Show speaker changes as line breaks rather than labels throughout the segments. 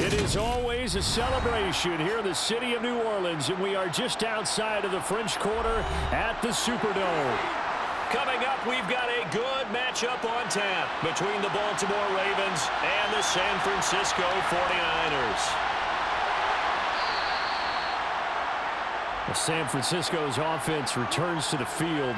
It is always a celebration here in the city of New Orleans, and we are just outside of the French Quarter at the Superdome.
Coming up, we've got a good matchup on tap between the Baltimore Ravens and the San Francisco 49ers.
Well, San Francisco's offense returns to the field.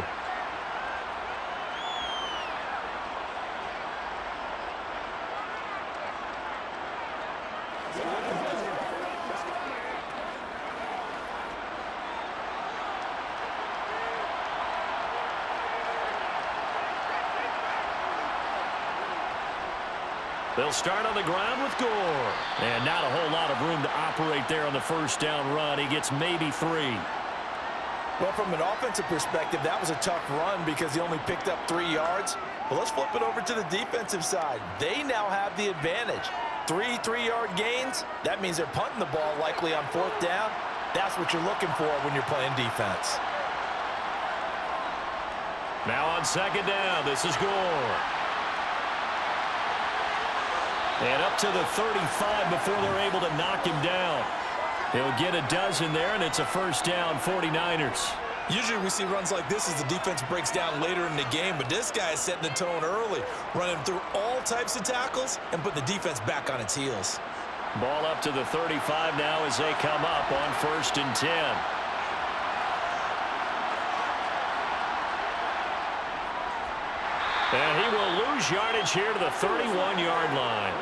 They'll start on the ground with Gore.
And not a whole lot of room to operate there on the first down run. He gets maybe 3.
Well, from an offensive perspective, that was a tough run because he only picked up 3 yards. But let's flip it over to the defensive side. They now have the advantage. 3 3-yard gains, that means they're punting the ball likely on 4th down. That's what you're looking for when you're playing defense.
Now on 2nd down, this is Gore.
And up to the 35 before they're able to knock him down. He'll get a dozen there, and it's a first down, 49ers.
Usually we see runs like this as the defense breaks down later in the game, but this guy is setting the tone early, running through all types of tackles and putting the defense back on its heels.
Ball up to the 35 now as they come up on 1st and 10. And he will lose yardage here to the 31-yard line.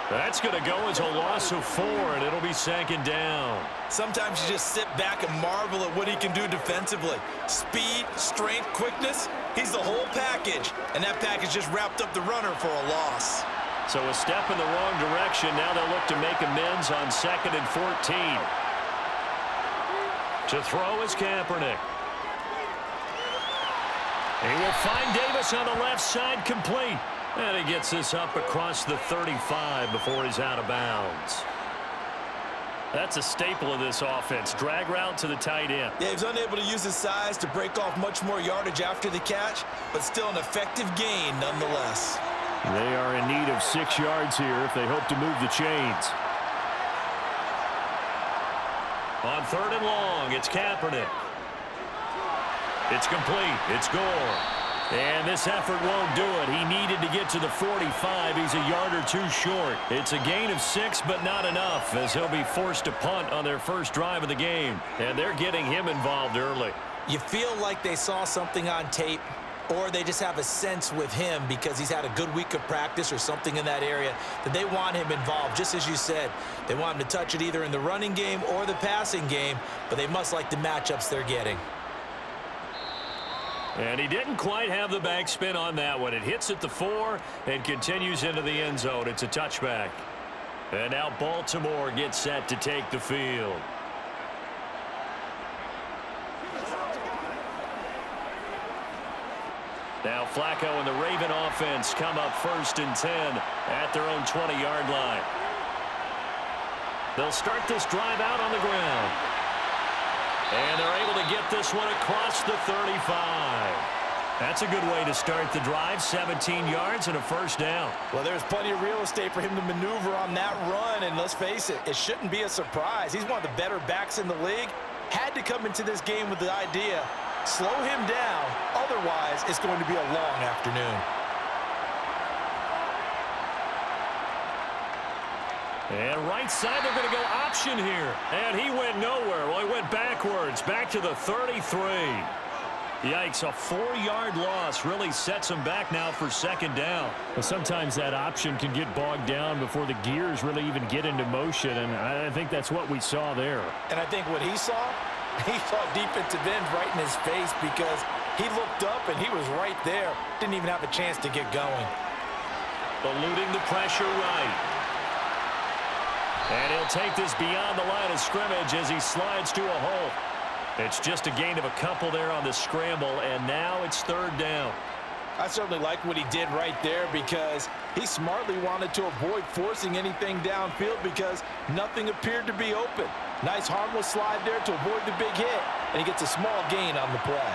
That's going to go as a loss of 4, and it'll be 2nd down.
Sometimes you just sit back and marvel at what he can do defensively. Speed, strength, quickness, he's the whole package. And that package just wrapped up the runner for a loss.
So a step in the wrong direction. Now they'll look to make amends on 2nd and 14. To throw is Kaepernick. He will find Davis on the left side, complete. And he gets this up across the 35 before he's out of bounds. That's a staple of this offense. Drag route to the tight end.
Yeah, he's unable to use his size to break off much more yardage after the catch, but still an effective gain nonetheless.
They are in need of 6 yards here if they hope to move the chains. On 3rd and long, it's Kaepernick. It's complete. It's Gore. And this effort won't do it. He needed to get to the 45. He's a yard or 2 short. It's a gain of 6, but not enough, as he'll be forced to punt on their first drive of the game. And they're getting him involved early.
You feel like they saw something on tape, or they just have a sense with him because he's had a good week of practice or something in that area that they want him involved. Just as you said, they want him to touch it either in the running game or the passing game, but they must like the matchups they're getting.
And he didn't quite have the backspin on that one. It hits at the 4 and continues into the end zone. It's a touchback. And now Baltimore gets set to take the field. Now Flacco and the Raven offense come up 1st and 10 at their own 20-yard line. They'll start this drive out on the ground. And they're able to get this one across the 35. That's a good way to start the drive. 17 yards and a first down.
Well, there's plenty of real estate for him to maneuver on that run. And let's face it, it shouldn't be a surprise. He's one of the better backs in the league. Had to come into this game with the idea, slow him down. Otherwise, it's going to be a long afternoon.
And right side, they're going to go option here. And he went nowhere. Well, he went backwards, back to the 33. Yikes, a 4-yard loss really sets him back now for 2nd down. Well, sometimes that option can get bogged down before the gears really even get into motion, and I think that's what we saw there.
And I think what he saw defensive end right in his face because he looked up and he was right there. Didn't even have a chance to get going.
Eluding the pressure right. And he'll take this beyond the line of scrimmage as he slides to a hole. It's just a gain of a couple there on the scramble, and now it's 3rd down.
I certainly like what he did right there because he smartly wanted to avoid forcing anything downfield because nothing appeared to be open. Nice harmless slide there to avoid the big hit, and he gets a small gain on the play.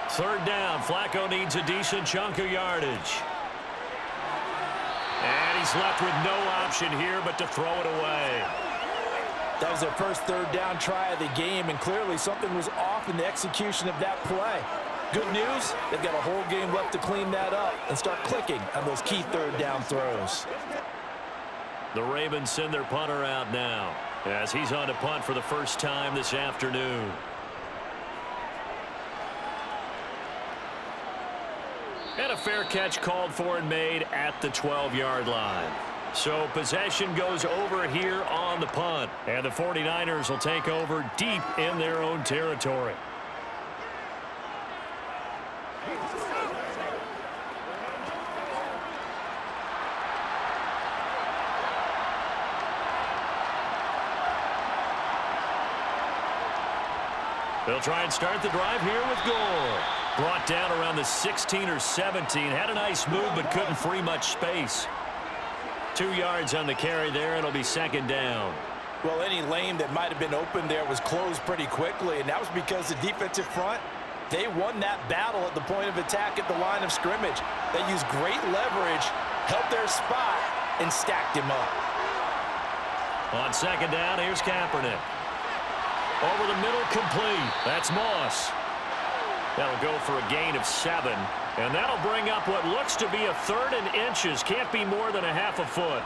3rd down. Flacco needs a decent chunk of yardage. he's left with no option here but to throw it away.
That was their first third down try of the game, and clearly something was off in the execution of that play. Good news, they've got a whole game left to clean that up and start clicking on those key third down throws.
The Ravens send their punter out now as he's on to punt for the first time this afternoon. And a fair catch called for and made at the 12-yard line. So possession goes over here on the punt. And the 49ers will take over deep in their own territory. They'll try and start the drive here with Gore. Brought down around the 16 or 17. Had a nice move but couldn't free much space. 2 yards on the carry there. It'll be second down.
Well, any lane that might have been open there was closed pretty quickly, and that was because the defensive front, they won that battle at the point of attack at the line of scrimmage. They used great leverage, held their spot, and stacked him up.
On second down, here's Kaepernick. Over the middle, complete. That's Moss. That'll go for a gain of 7. And that'll bring up what looks to be a 3rd and inches. Can't be more than a half a foot.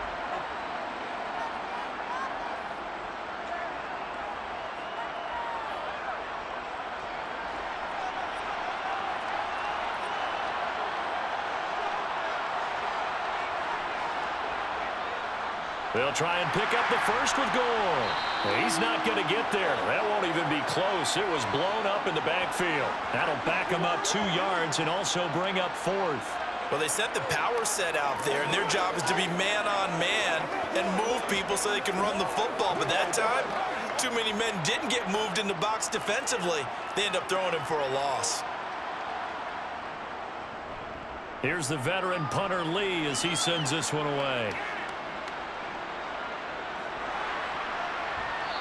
They'll try and pick up the first with Gore. He's not going to get there. That won't even be close. It was blown up in the backfield. That'll back him up 2 yards and also bring up 4th.
Well, they set the power set out there, and their job is to be man-on-man and move people so they can run the football. But that time, too many men didn't get moved in the box defensively. They end up throwing him for a loss.
Here's the veteran punter Lee as he sends this one away.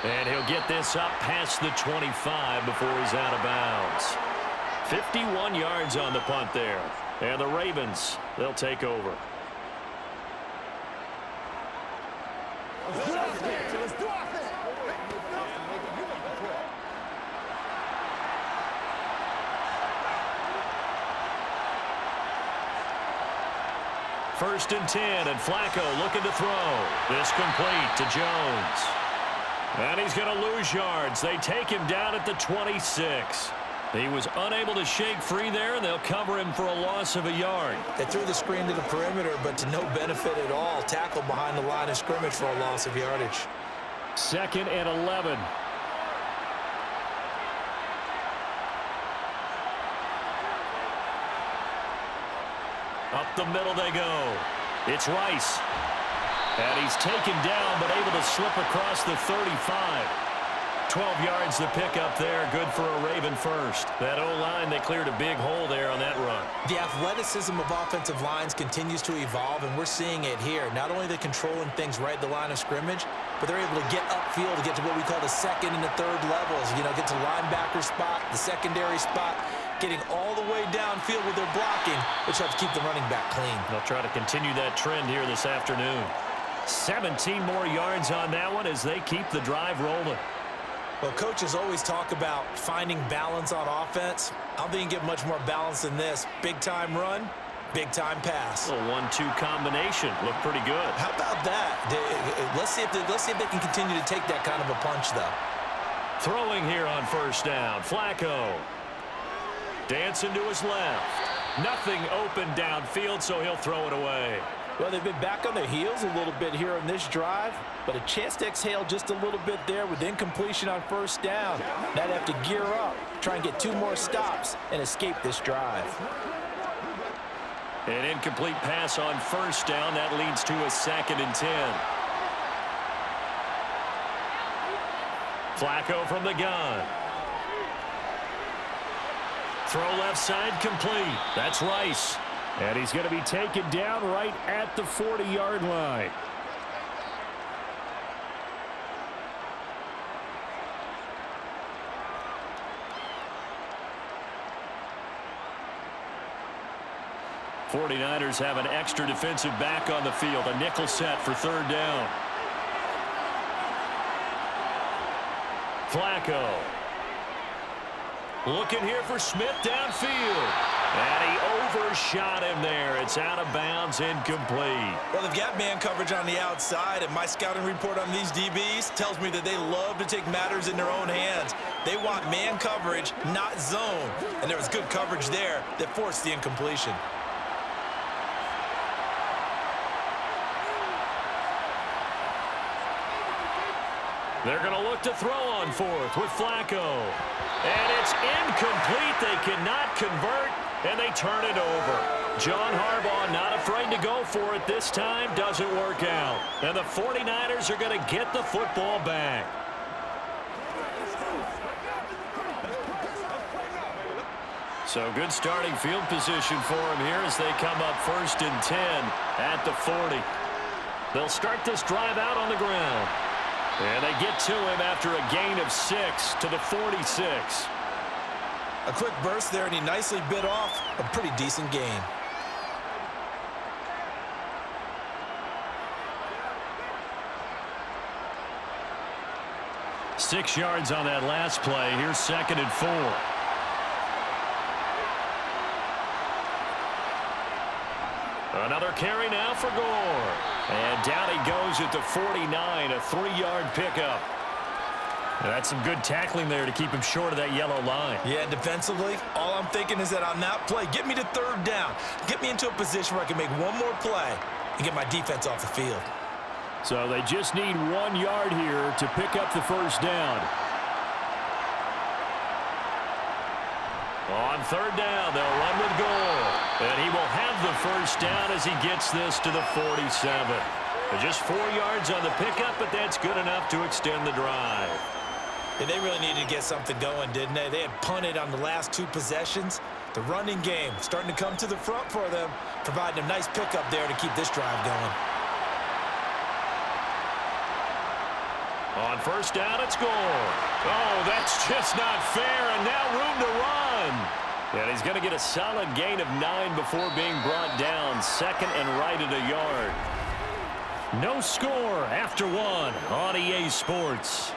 And he'll get this up past the 25 before he's out of bounds. 51 yards on the punt there. And the Ravens, they'll take over. First and 10, and Flacco looking to throw. This complete to Jones. And he's going to lose yards. They take him down at the 26. He was unable to shake free there, and they'll cover him for a loss of a yard.
They threw the screen to the perimeter, but to no benefit at all. Tackled behind the line of scrimmage for a loss of yardage.
2nd and 11. Up the middle they go. It's Rice. And he's taken down, but able to slip across the 35. 12 yards to pick up there. Good for a Raven first. That O-line, they cleared a big hole there on that run. The athleticism of offensive lines continues to evolve, and we're seeing it here. Not only are they controlling things right at the line of scrimmage, but they're able to get upfield to get to what we call the 2nd and the 3rd levels. You know, get to linebacker spot, the secondary spot, getting all the way downfield with their blocking, which helps keep the running back clean. They'll try to continue that trend here this afternoon. 17 more yards on that one as they keep the drive rolling. Well, coaches always talk about finding balance on offense. I don't think you can get much more balance than this. Big-time run, big-time pass. A 1-2 combination. Looked pretty good. How about that? Let's see if they can continue to take that kind of a punch, though. Throwing here on first down. Flacco. Dancing to his left. Nothing open downfield, so he'll throw it away. Well, they've been back on their heels a little bit here on this drive, but a chance to exhale just a little bit there with incompletion on first down. They'd have to gear up, try and get 2 more stops, and escape this drive. An incomplete pass on first down. That leads to a 2nd and 10. Flacco from the gun. Throw left side complete. That's Rice. And he's going to be taken down right at the 40-yard line. 49ers have an extra defensive back on the field. A nickel set for third down. Flacco. Looking here for Smith downfield. And he overshot him there. It's out of bounds, incomplete.
Well, they've got man coverage on the outside, and my scouting report on these DBs tells me that they love to take matters in their own hands. They want man coverage, not zone. And there was good coverage there that forced the incompletion.
They're going to look to throw on fourth with Flacco. And it's incomplete. They cannot convert, and they turn it over. John Harbaugh not afraid to go for it this time. Doesn't work out. And the 49ers are going to get the football back. So good starting field position for him here as they come up 1st and 10 at the 40. They'll start this drive out on the ground. And they get to him after a gain of 6 to the 46.
A quick burst there, and he nicely bit off a pretty decent gain.
Six yards on that last play. Here's 2nd and 4. Another carry now for Gore. And down he goes at the 49, a 3-yard pickup. That's some good tackling there to keep him short of that yellow line.
Yeah, defensively, all I'm thinking is that on that play, get me to 3rd down. Get me into a position where I can make one more play and get my defense off the field.
So they just need 1 yard here to pick up the 1st down. On 3rd down, they'll run with Gore. And he will have the 1st down as he gets this to the 47. Just 4 yards on the pickup, but that's good enough to extend the drive.
Yeah, they really needed to get something going, didn't they? They had punted on the last 2 possessions. The running game starting to come to the front for them, providing a nice pickup there to keep this drive going.
On 1st down, it's Gore. Oh, that's just not fair, and now room to run. And he's going to get a solid gain of 9 before being brought down. 2nd and right at a yard. No score after 1 on EA Sports.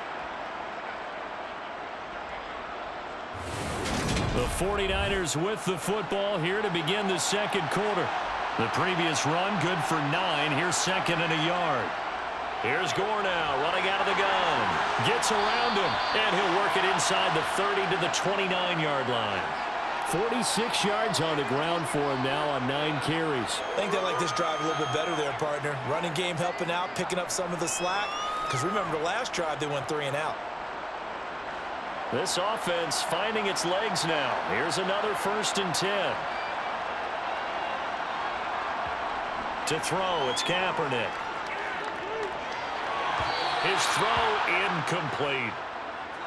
The 49ers with the football here to begin the 2nd quarter. The previous run good for 9. Here's 2nd and a yard. Here's Gore now, running out of the gun. Gets around him, and he'll work it inside the 30 to the 29-yard line. 46 yards on the ground for him now on 9 carries.
I think they like this drive a little bit better there, partner. Running game helping out, picking up some of the slack. Because remember, the last drive, they went 3 and out.
This offense finding its legs now. Here's another 1st and 10. To throw, it's Kaepernick. His throw incomplete.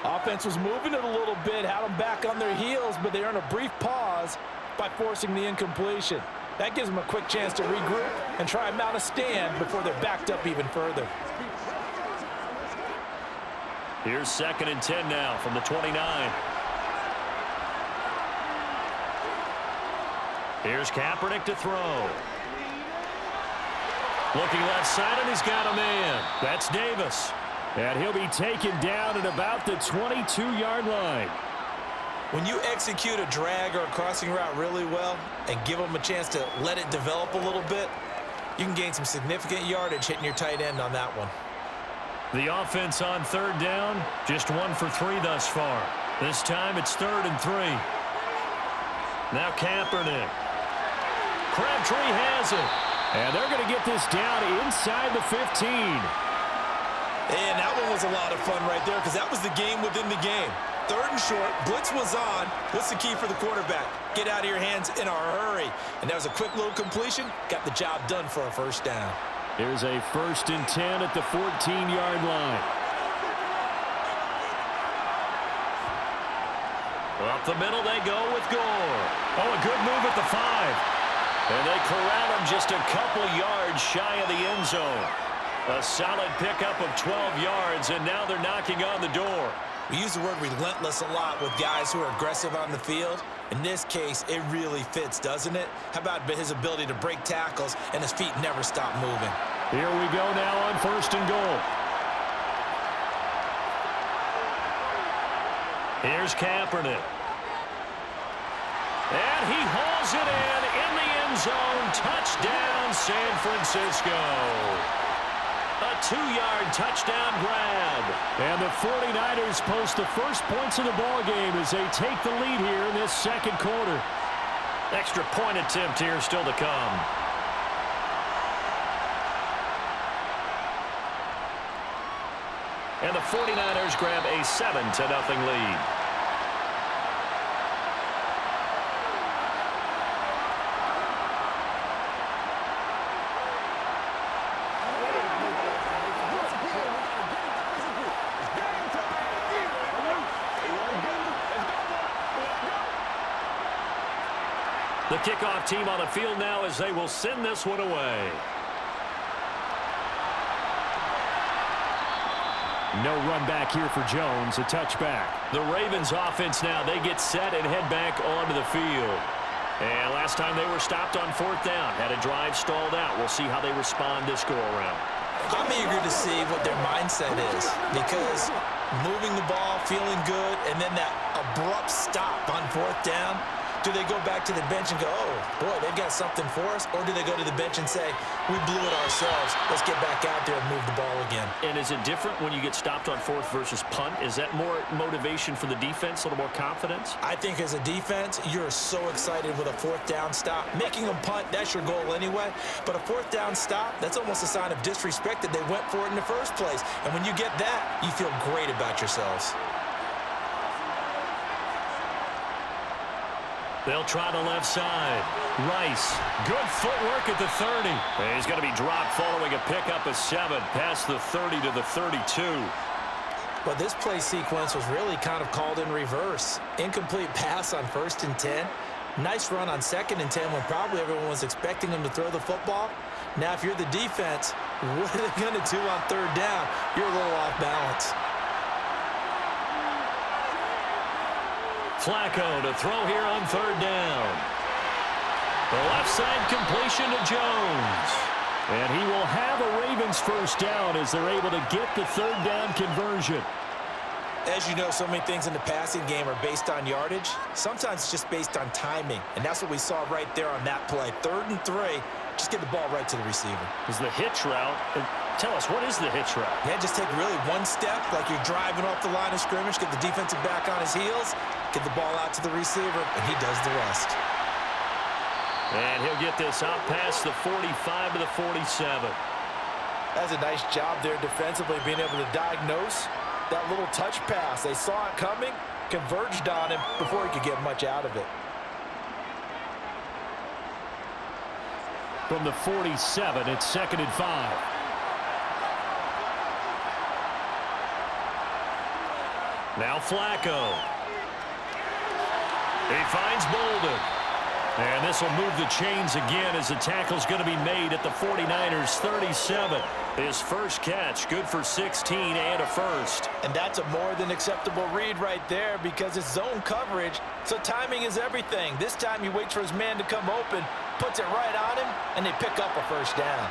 Offense was moving it a little bit, had them back on their heels, but they earned a brief pause by forcing the incompletion. That gives them a quick chance to regroup and try and mount a stand before they're backed up even further.
Here's 2nd and 10 now from the 29. Here's Kaepernick to throw. Looking left side, and he's got a man. That's Davis. And he'll be taken down at about the 22-yard line.
When you execute a drag or a crossing route really well and give them a chance to let it develop a little bit, you can gain some significant yardage hitting your tight end on that one.
The offense on 3rd down, just 1 for 3 thus far. This time it's 3rd and 3. Now Kaepernick. Crabtree has it. And they're going to get this down inside the 15.
And that one was a lot of fun right there because that was the game within the game. 3rd and short, blitz was on. What's the key for the quarterback? Get out of your hands in a hurry. And that was a quick little completion. Got the job done for a 1st down.
Here's a 1st and 10 at the 14-yard line. Up the middle they go with Gore. Oh, a good move at the 5. And they corral him just a couple yards shy of the end zone. A solid pickup of 12 yards, and now they're knocking on the door.
We use the word relentless a lot with guys who are aggressive on the field. In this case, it really fits, doesn't it? How about his ability to break tackles and his feet never stop moving?
Here we go now on 1st and goal. Here's Kaepernick. And he hauls it in the end zone. Touchdown, San Francisco. A 2-yard touchdown grab. And the 49ers post the first points of the ball game as they take the lead here in this second quarter. Extra point attempt here still to come. And the 49ers grab a 7-0 lead. The kickoff team on the field now as they will send this one away. No run back here for Jones, a touchback. The Ravens offense now, they get set and head back onto the field. And last time they were stopped on 4th down, had a drive stalled out. We'll see how they respond this go-around.
I'm eager to see what their mindset is because moving the ball, feeling good, and then that abrupt stop on 4th down, do they go back to the bench and go, oh, boy, they've got something for us? Or do they go to the bench and say, we blew it ourselves. Let's get back out there and move the ball again.
And is it different when you get stopped on 4th versus punt? Is that more motivation for the defense, a little more confidence?
I think as a defense, you're so excited with a 4th down stop. Making them punt, that's your goal anyway. But a 4th down stop, that's almost a sign of disrespect that they went for it in the first place. And when you get that, you feel great about yourselves.
They'll try the left side. Rice, good footwork at the 30. And he's going to be dropped following a pickup of 7 past the 30 to the 32.
But this play sequence was really kind of called in reverse. Incomplete pass on 1st and 10. Nice run on 2nd and 10 when probably everyone was expecting him to throw the football. Now, if you're the defense, what are they going to do on 3rd down? You're a little off balance.
Flacco to throw here on 3rd down. The left side completion to Jones. And he will have a Ravens first down as they're able to get the 3rd down conversion.
As you know, so many things in the passing game are based on yardage. Sometimes it's just based on timing. And that's what we saw right there on that play. 3rd and 3, just get the ball right to the receiver.
Is the hitch route. Tell us, what is the hitch route?
Yeah, just take really one step like you're driving off the line of scrimmage, get the defensive back on his heels, get the ball out to the receiver, and he does the rest.
And he'll get this out past the 45 to the 47.
That's a nice job there defensively, being able to diagnose that little touch pass. They saw it coming, converged on him before he could get much out of it.
From the 47, it's 2nd and 5. Now Flacco. He finds Bolden. And this will move the chains again as the tackle's going to be made at the 49ers 37. His first catch, good for 16 and a first.
And that's a more than acceptable read right there because it's zone coverage, so timing is everything. This time he waits for his man to come open, puts it right on him, and they pick up a first down.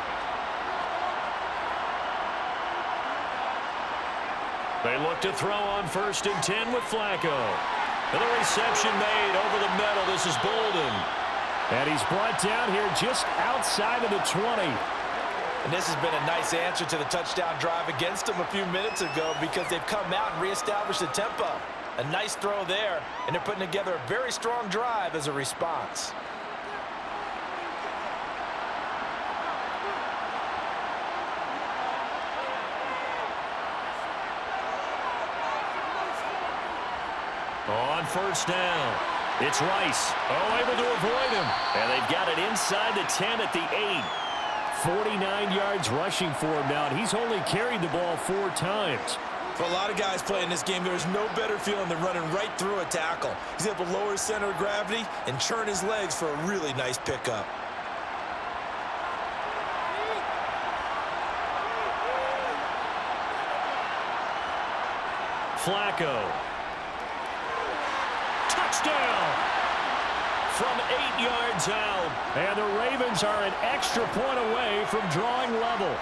They look to throw on 1st and 10 with Flacco. And the reception made over the middle. This is Bolden. And he's brought down here just outside of the 20.
And this has been a nice answer to the touchdown drive against them a few minutes ago because they've come out and reestablished the tempo. A nice throw there, and they're putting together a very strong drive as a response.
On 1st down, it's Rice. Oh, able to avoid him. And they've got it inside the 10 at the 8. 49 yards rushing for him now, and he's only carried the ball 4 times.
For a lot of guys playing this game, there's no better feeling than running right through a tackle. He's able to lower his center of gravity and churn his legs for a really nice pickup.
Flacco. Touchdown! From 8 yards out.
And the Ravens are an extra point away from drawing level.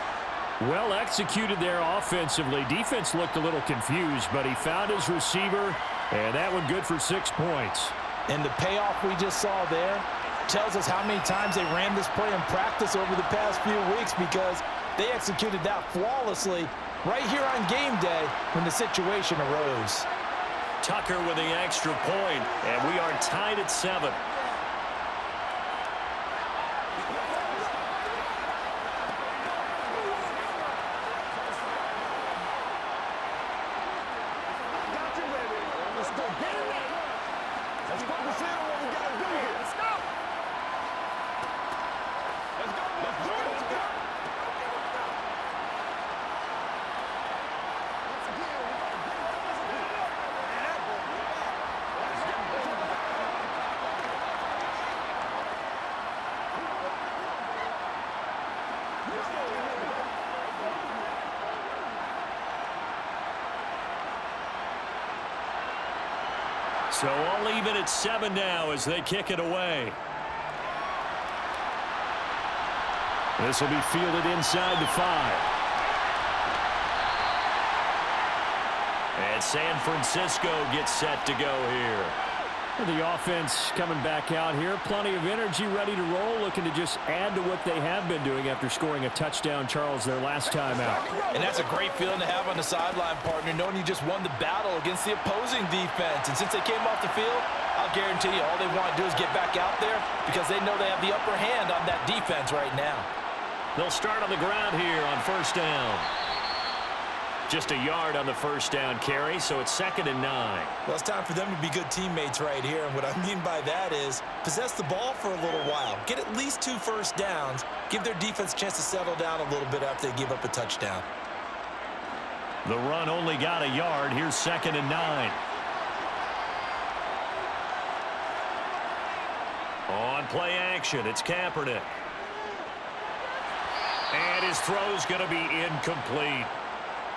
Well executed there offensively. Defense looked a little confused, but he found his receiver, and that one good for 6 points.
And the payoff we just saw there tells us how many times they ran this play in practice over the past few weeks, because they executed that flawlessly right here on game day when the situation arose.
Tucker with the extra point, and we are tied at 7. So all even at 7 now as they kick it away. This will be fielded inside the 5. And San Francisco gets set to go here.
The offense coming back out here. Plenty of energy, ready to roll, looking to just add to what they have been doing after scoring a touchdown, Charles, their last time out.
And that's a great feeling to have on the sideline, partner, knowing you just won the battle against the opposing defense. And since they came off the field, I'll guarantee you all they want to do is get back out there, because they know they have the upper hand on that defense right now.
They'll start on the ground here on first down. Just a yard on the first down carry, so it's 2nd and 9.
Well, it's time for them to be good teammates right here, and what I mean by that is possess the ball for a little while, get at least 2 first downs, give their defense a chance to settle down a little bit after they give up a touchdown.
The run only got a yard. Here's 2nd and 9. On play action, it's Kaepernick. And his throw's going to be incomplete.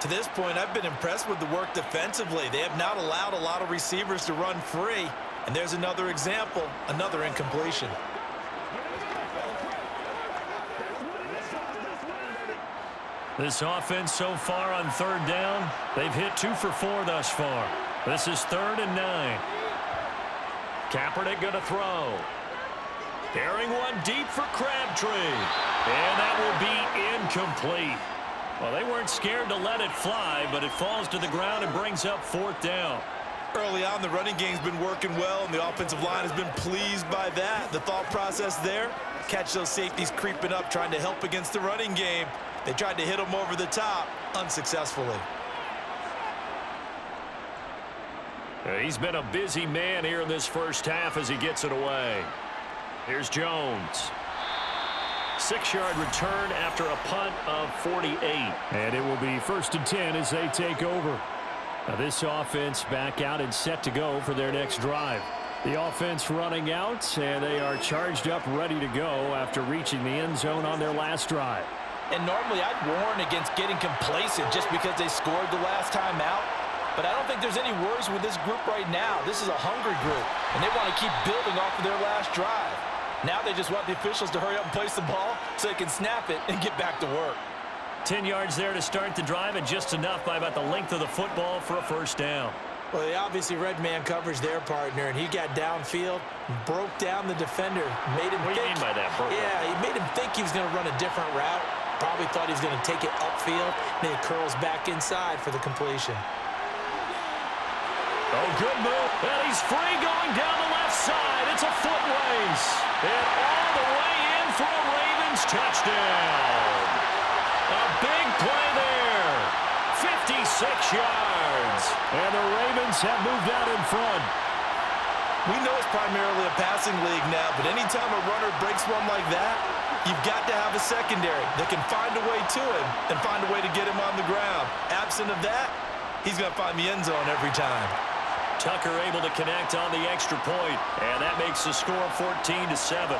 To this point, I've been impressed with the work defensively. They have not allowed a lot of receivers to run free. And there's another example, another incompletion.
This offense so far on 3rd down, they've hit 2 for 4 thus far. This is 3rd and 9. Kaepernick going to throw. Airing one deep for Crabtree. And that will be incomplete. Well, they weren't scared to let it fly, but it falls to the ground and brings up 4th down.
Early on, the running game's been working well, and the offensive line has been pleased by that. The thought process there, catch those safeties creeping up, trying to help against the running game. They tried to hit them over the top, unsuccessfully.
He's been a busy man here in this first half as he gets it away. Here's Jones. 6-yard return after a punt of 48.
And it will be 1st and 10 as they take over. Now this offense back out and set to go for their next drive. The offense running out, and they are charged up, ready to go after reaching the end zone on their last drive.
And normally I'd warn against getting complacent just because they scored the last time out. But I don't think there's any worries with this group right now. This is a hungry group, and they want to keep building off of their last drive. Now they just want the officials to hurry up and place the ball so they can snap it and get back to work.
10 yards there to start the drive, and just enough by about the length of the football for a first down.
Well, they obviously read man coverage their partner, and he got downfield, broke down the defender, made him
think. What do you mean by that, Burke?
Yeah, he made him think he was going to run a different route. Probably thought he was going to take it upfield, then he curls back inside for the completion.
Oh, good move. And he's free going down the left side. It's a foot race. And all the way in for a Ravens touchdown. A big play there. 56 yards.
And the Ravens have moved out in front.
We know it's primarily a passing league now, but anytime a runner breaks one like that, you've got to have a secondary that can find a way to him and find a way to get him on the ground. Absent of that, he's going to find the end zone every time.
Tucker able to connect on the extra point, and that makes the score 14-7.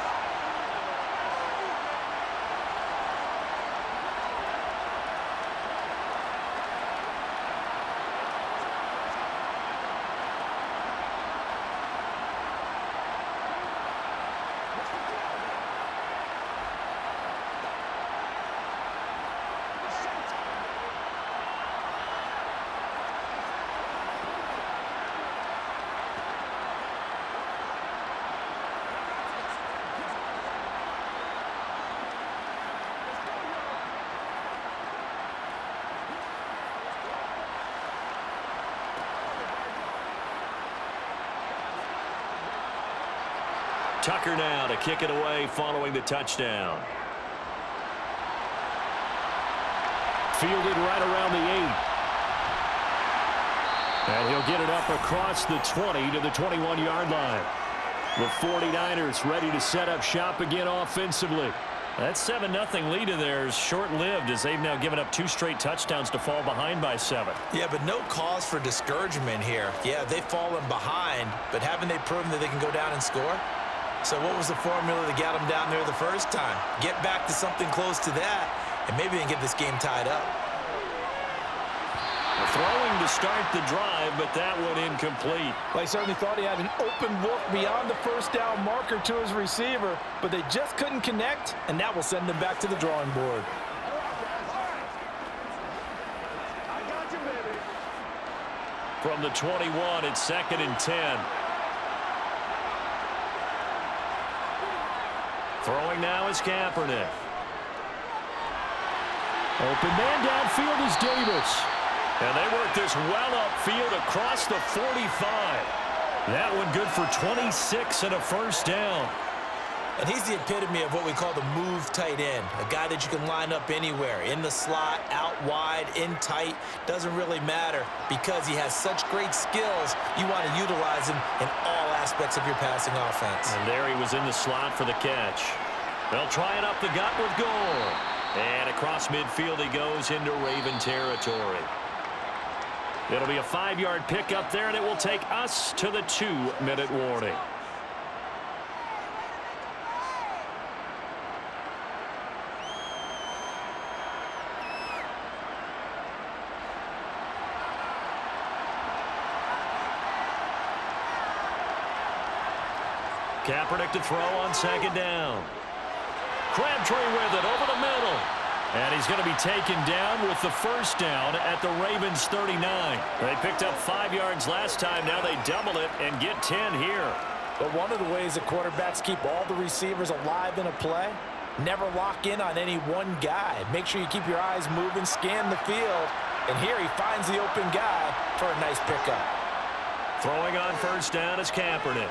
Tucker now to kick it away following the touchdown.
Fielded right around the 8. And he'll get it up across the 20 to the 21-yard line. The 49ers ready to set up shop again offensively.
That 7-0 lead of theirs short-lived as they've now given up 2 straight touchdowns to fall behind by 7.
Yeah, but no cause for discouragement here. Yeah, they've fallen behind, but haven't they proven that they can go down and score? So what was the formula that got them down there the first time? Get back to something close to that, and maybe they can get this game tied up.
Throwing to start the drive, but that one incomplete.
They certainly thought he had an open look beyond the first down marker to his receiver, but they just couldn't connect, and that will send them back to the drawing board.
From the 21, it's 2nd and 10. Throwing now is Kaepernick.
Open man downfield is Davis.
And they work this well upfield across the 45. That one good for 26 and a first down.
And he's the epitome of what we call the move tight end, a guy that you can line up anywhere, in the slot, out wide, in tight, doesn't really matter because he has such great skills. You want to utilize him in all aspects of your passing offense.
And there he was in the slot for the catch. They'll try it up the gut with Gore. And across midfield he goes into Raven territory. It'll be a 5-yard pickup there, and it will take us to the 2-minute warning. Kaepernick to throw on 2nd down. Crabtree with it over the middle. And he's going to be taken down with the first down at the Ravens 39. They picked up 5 yards last time. Now they double it and get 10 here.
But one of the ways that quarterbacks keep all the receivers alive in a play, never lock in on any one guy. Make sure you keep your eyes moving, scan the field. And here he finds the open guy for a nice pickup.
Throwing on first down is Kaepernick.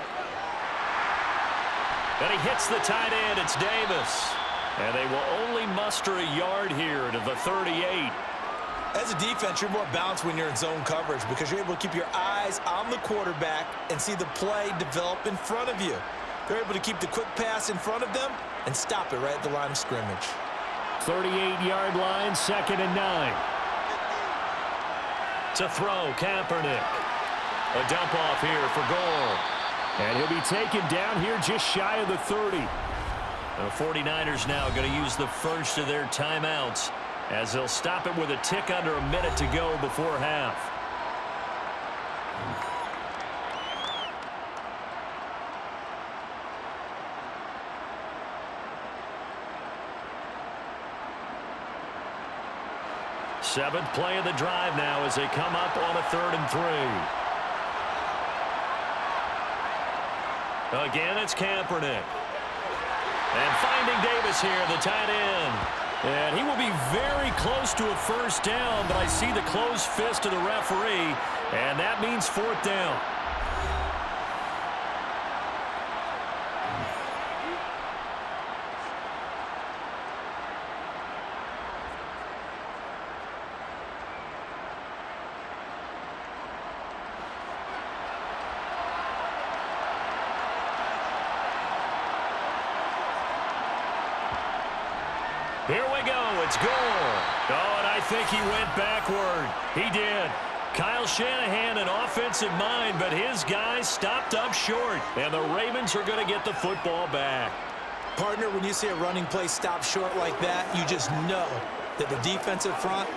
And he hits the tight end. It's Davis. And they will only muster a yard here to the 38.
As a defense, you're more balanced when you're in zone coverage because you're able to keep your eyes on the quarterback and see the play develop in front of you. They're able to keep the quick pass in front of them and stop it right at the line of scrimmage.
38-yard line, 2nd and 9.
To throw, Kaepernick. A dump off here for Gore.
And he'll be taken down here just shy of the 30.
The 49ers now going to use the first of their timeouts as they'll stop it with a tick under a minute to go before half. Seventh play of the drive now as they come up on a 3rd and 3. Again, it's Kaepernick. And finding Davis here, the tight end. And he will be very close to a first down, but I see the closed fist of the referee, and that means 4th down. Here we go. It's Gore. Oh, and I think he went backward. He did. Kyle Shanahan, an offensive mind, but his guys stopped up short. And the Ravens are going to get the football back.
Partner, when you see a running play stop short like that, you just know that the defensive front,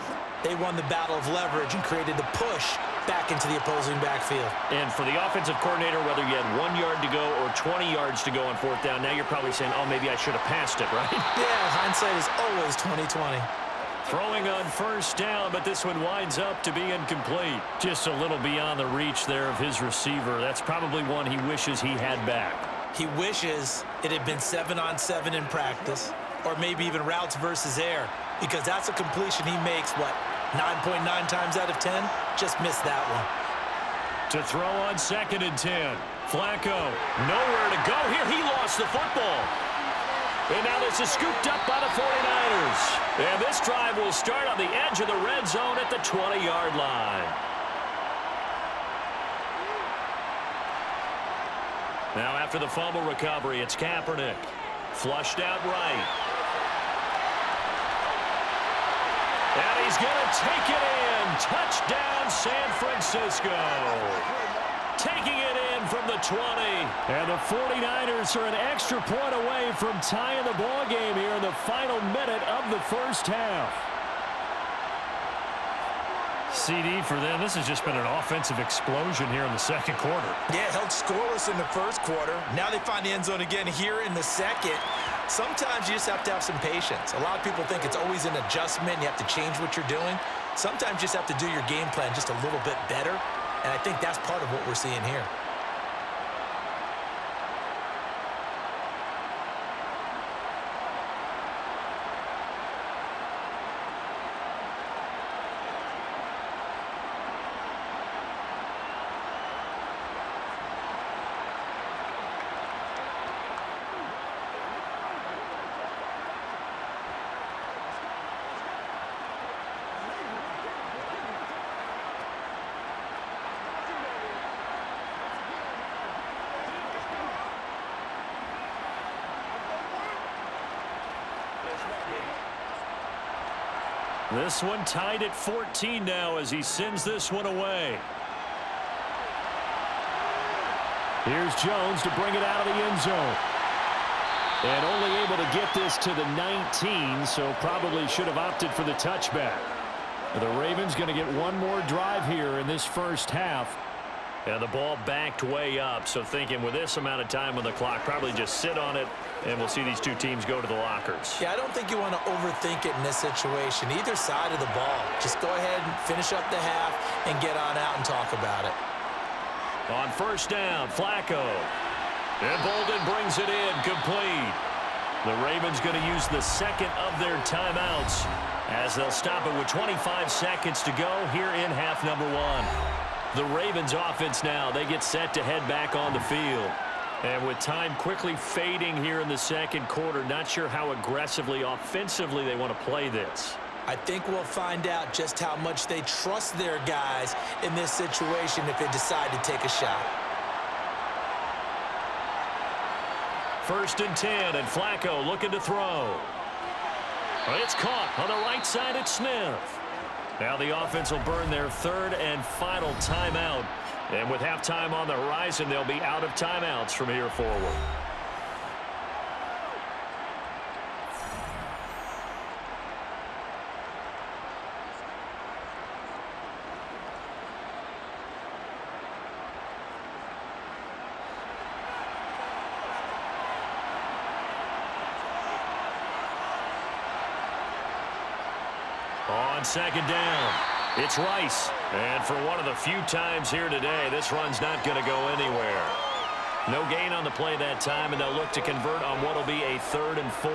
they won the battle of leverage and created the push back into the opposing backfield.
And for the offensive coordinator, whether you had 1 yard to go or 20 yards to go on 4th down, now you're probably saying, oh, maybe I should have passed it, right?
Yeah, hindsight is always 20/20.
Throwing on first down, but this one winds up to be incomplete. Just a little beyond the reach there of his receiver. That's probably one he wishes he had back.
He wishes it had been 7-on-7 in practice, or maybe even routes versus air, because that's a completion he makes, 9.9 times out of 10? Just missed that one.
To throw on 2nd and 10. Flacco, nowhere to go here. He lost the football. And now this is scooped up by the 49ers. And this drive will start on the edge of the red zone at the 20-yard line. Now after the fumble recovery, it's Kaepernick. Flushed out right. And he's going to take it in. Touchdown, San Francisco. Taking it in from the 20.
And the 49ers are an extra point away from tying the ball game here in the final minute of the first half.
CD for them. This has just been an offensive explosion here in the second quarter.
Yeah, held scoreless in the first quarter. Now they find the end zone again here in the second. Sometimes you just have to have some patience. A lot of people think it's always an adjustment. You have to change what you're doing. Sometimes you just have to do your game plan just a little bit better. And I think that's part of what we're seeing here.
This one tied at 14 now as he sends this one away.
Here's Jones to bring it out of the end zone. And only able to get this to the 19, so probably should have opted for the touchback. The Ravens going to get one more drive here in this first half.
And the ball backed way up, so thinking with this amount of time on the clock, probably just sit on it, and we'll see these two teams go to the lockers.
Yeah, I don't think you want to overthink it in this situation. Either side of the ball. Just go ahead and finish up the half and get on out and talk about it.
On first down, Flacco. And Bolden brings it in, complete. The Ravens going to use the second of their timeouts as they'll stop it with 25 seconds to go here in half number one. The Ravens offense now, they get set to head back on the field. And with time quickly fading here in the second quarter, not sure how aggressively, offensively they want to play this.
I think we'll find out just how much they trust their guys in this situation if they decide to take a shot.
First and 10, and Flacco looking to throw. It's caught on the right side at Smith. Now the offense will burn their third and final timeout. And with halftime on the horizon, they'll be out of timeouts from here forward. On second down, it's Rice. And for one of the few times here today, this run's not going to go anywhere. No gain on the play that time, and they'll look to convert on what will be a 3rd and 4.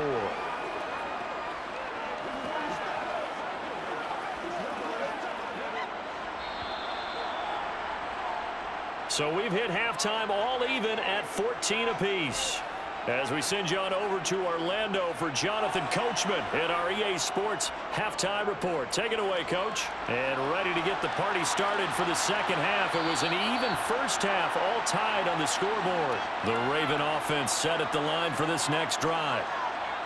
So we've hit halftime all even at 14 apiece. As we send you on over to Orlando for Jonathan Coachman in our EA Sports Halftime Report. Take it away, Coach. And ready to get the party started for the second half. It was an even first half, all tied on the scoreboard. The Raven offense set at the line for this next drive.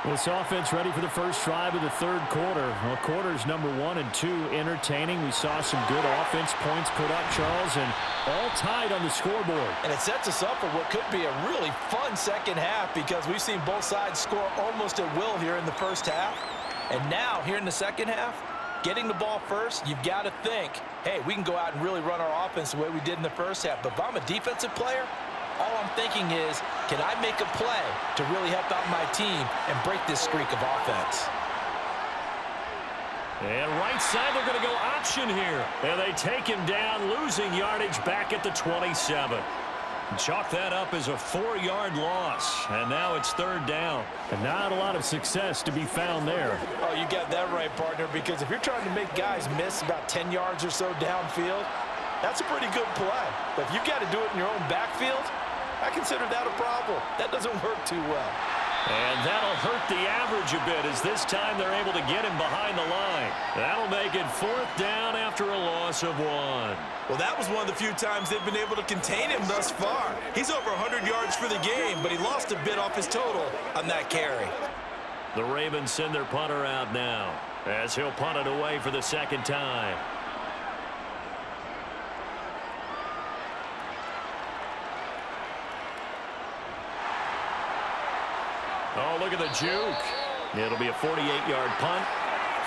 This offense ready for the first drive of the third quarter. Well, quarters number 1 and 2 entertaining. We saw some good offense points put up, Charles, and all tied on the scoreboard.
And it sets us up for what could be a really fun second half because we've seen both sides score almost at will here in the first half. And now, here in the second half, getting the ball first, you've got to think, hey, we can go out and really run our offense the way we did in the first half. But if I'm a defensive player, all I'm thinking is, can I make a play to really help out my team and break this streak of offense?
And right side, they're going to go option here. And they take him down, losing yardage back at the 27. Chalk that up as a 4-yard loss. And now it's 3rd down.
And not a lot of success to be found there.
Oh, you got that right, partner, because if you're trying to make guys miss about 10 yards or so downfield, that's a pretty good play. But if you've got to do it in your own backfield, I consider that a problem. That doesn't work too well.
And that'll hurt the average a bit as this time they're able to get him behind the line. That'll make it 4th down after a loss of 1.
Well, that was one of the few times they've been able to contain him thus far. He's over 100 yards for the game, but he lost a bit off his total on that carry.
The Ravens send their punter out now as he'll punt it away for the 2nd time. Oh, look at the juke. It'll be a 48-yard punt.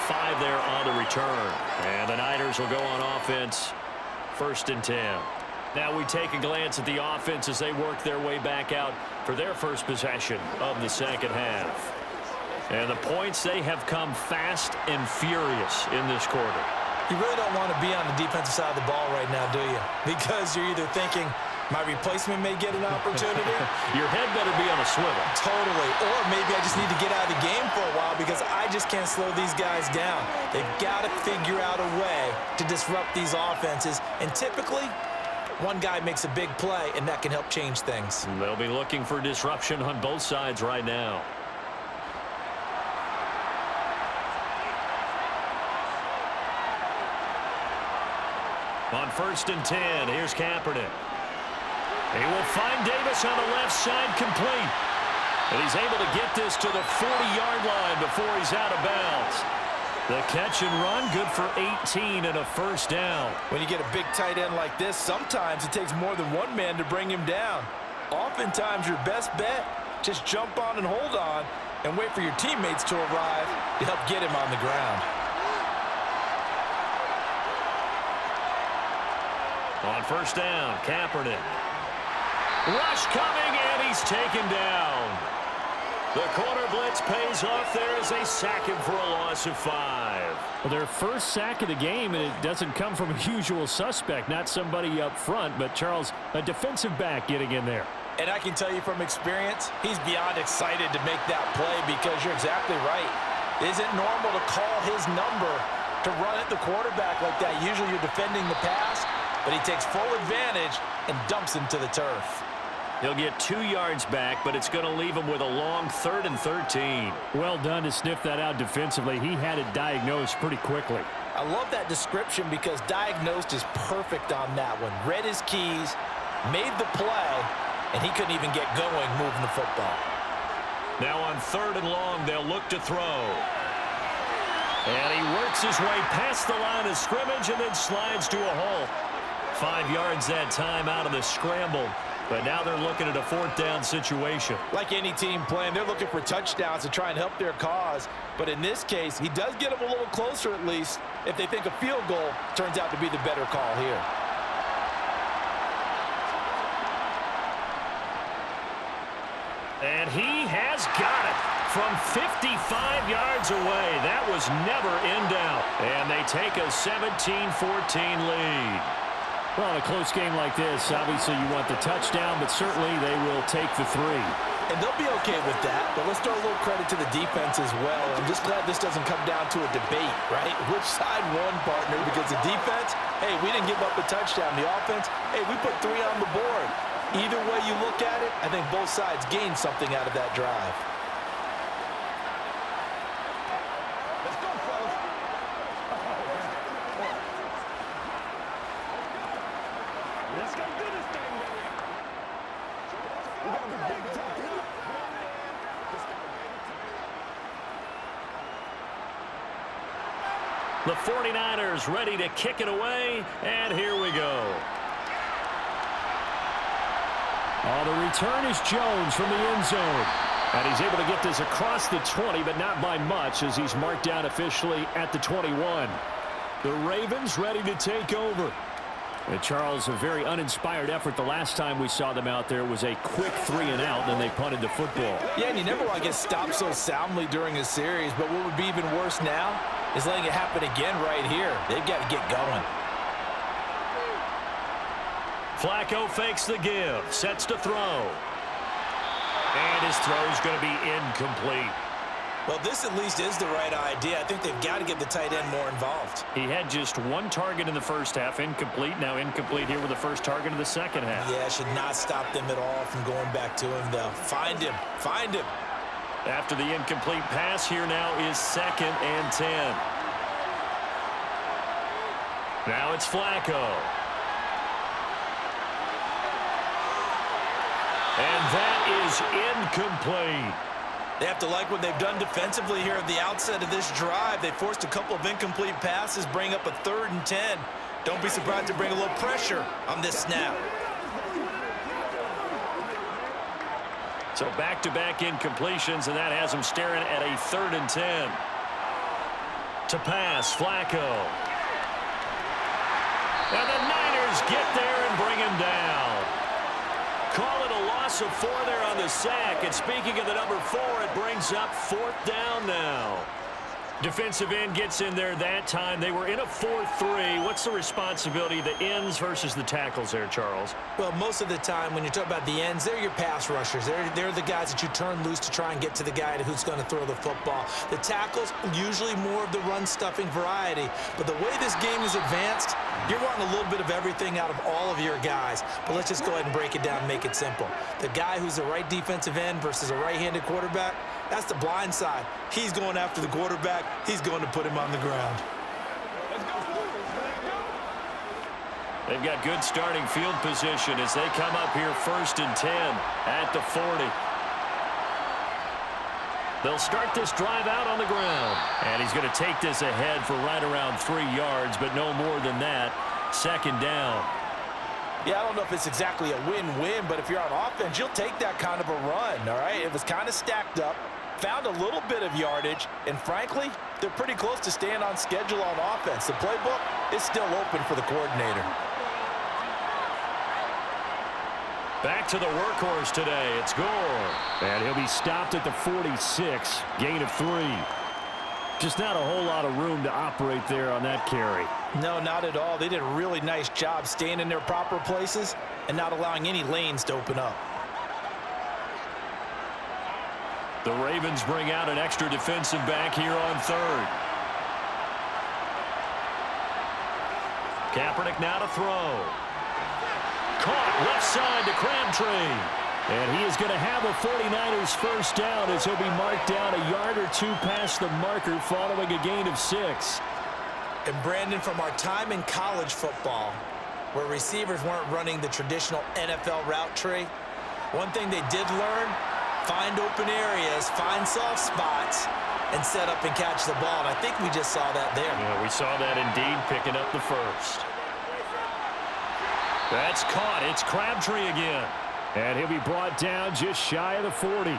5 there on the return. And the Niners will go on offense. 1st and 10. Now we take a glance at the offense as they work their way back out for their first possession of the 2nd half. And the points, they have come fast and furious in this quarter.
You really don't want to be on the defensive side of the ball right now, do you? Because you're either thinking, my replacement may get an opportunity.
Your head better be on a swivel.
Totally. Or maybe I just need to get out of the game for a while because I just can't slow these guys down. They've got to figure out a way to disrupt these offenses. And typically, one guy makes a big play, and that can help change things.
They'll be looking for disruption on both sides right now. On 1st and 10, here's Kaepernick. He will find Davis on the left side complete. And he's able to get this to the 40-yard line before he's out of bounds. The catch and run, good for 18 and a 1st down.
When you get a big tight end like this, sometimes it takes more than one man to bring him down. Oftentimes, your best bet, just jump on and hold on and wait for your teammates to arrive to help get him on the ground.
On 1st down, Kaepernick. Rush coming, and he's taken down. The corner blitz pays off there as they sack him for a loss of 5.
Well, their first sack of the game, and it doesn't come from a usual suspect, not somebody up front, but Charles, a defensive back getting in there.
And I can tell you from experience, he's beyond excited to make that play because you're exactly right. It isn't normal to call his number to run at the quarterback like that. Usually you're defending the pass, but he takes full advantage and dumps him to the turf.
He'll get 2 yards back, but it's going to leave him with a long 3rd and 13.
Well done to sniff that out defensively. He had it diagnosed pretty quickly.
I love that description because diagnosed is perfect on that one. Read his keys, made the play, and he couldn't even get going moving the football.
Now on 3rd and long, they'll look to throw. And he works his way past the line of scrimmage and then slides to a hole. 5 yards that time out of the scramble. But now they're looking at a 4th down situation.
Like any team playing, they're looking for touchdowns to try and help their cause. But in this case, he does get them a little closer at least if they think a field goal turns out to be the better call here.
And he has got it from 55 yards away. That was never in doubt. And they take a 17-14 lead.
Well, in a close game like this, obviously you want the touchdown, but certainly they will take the 3.
And they'll be okay with that, but let's throw a little credit to the defense as well. I'm just glad this doesn't come down to a debate, right? Which side won, partner? Because the defense, hey, we didn't give up a touchdown. The offense, hey, we put 3 on the board. Either way you look at it, I think both sides gained something out of that drive.
The 49ers ready to kick it away, and here we go.
Oh, the return is Jones from the end zone. And he's able to get this across the 20, but not by much as he's marked down officially at the 21. The Ravens ready to take over. And Charles, a very uninspired effort the last time we saw them out there was a quick 3 and out, and then they punted the football.
Yeah, and you never want to get stopped so soundly during a series, but what would be even worse now is letting it happen again right here. They've got to get going.
Flacco fakes the give, sets to throw. And his throw is going to be incomplete.
Well, this at least is the right idea. I think they've got to get the tight end more involved.
He had just one target in the first half, incomplete. Now incomplete here with the first target of the second half.
Yeah, should not stop them at all from going back to him, though. Find him. Find him.
After the incomplete pass, here now is 2nd and 10. Now it's Flacco. And that is incomplete.
They have to like what they've done defensively here at the outset of this drive. They forced a couple of incomplete passes, bring up a 3rd and 10. Don't be surprised to bring a little pressure on this snap.
So back-to-back incompletions, and that has them staring at a 3rd and 10. To pass, Flacco. And the Niners get there and bring him down. Call it a loss of 4 there on the sack. And speaking of the number 4, it brings up 4th down now. Defensive end gets in there that time. They were in a 4-3. What's the responsibility, the ends versus the tackles there, Charles?
Well, most of the time when you talk about the ends, they're your pass rushers. They're the guys that you turn loose to try and get to the guy who's going to throw the football. The tackles, usually more of the run-stuffing variety. But the way this game is advanced, you're wanting a little bit of everything out of all of your guys. But let's just go ahead and break it down and make it simple. The guy who's the right defensive end versus a right-handed quarterback, that's the blind side. He's going after the quarterback. He's going to put him on the ground.
They've got good starting field position as they come up here 1st and 10 at the 40. They'll start this drive out on the ground. And he's going to take this ahead for right around 3 yards, but no more than that. 2nd down.
Yeah, I don't know if it's exactly a win-win, but if you're on offense, you'll take that kind of a run, all right? It was kind of stacked up, found a little bit of yardage, and frankly, they're pretty close to staying on schedule on offense. The playbook is still open for the coordinator.
Back to the workhorse today. It's Gore.
And he'll be stopped at the 46, gain of 3. Just not a whole lot of room to operate there on that carry.
No, not at all. They did a really nice job staying in their proper places and not allowing any lanes to open up.
The Ravens bring out an extra defensive back here on 3rd. Kaepernick now to throw. Caught left side to Crabtree.
And he is going to have a 49ers first down as he'll be marked down a yard or 2 past the marker following a gain of 6.
And Brandon, from our time in college football, where receivers weren't running the traditional NFL route tree, one thing they did learn, find open areas, find soft spots, and set up and catch the ball. And I think we just saw that there.
Yeah, we saw that indeed, picking up the first. That's caught. It's Crabtree again.
And he'll be brought down just shy of the 40.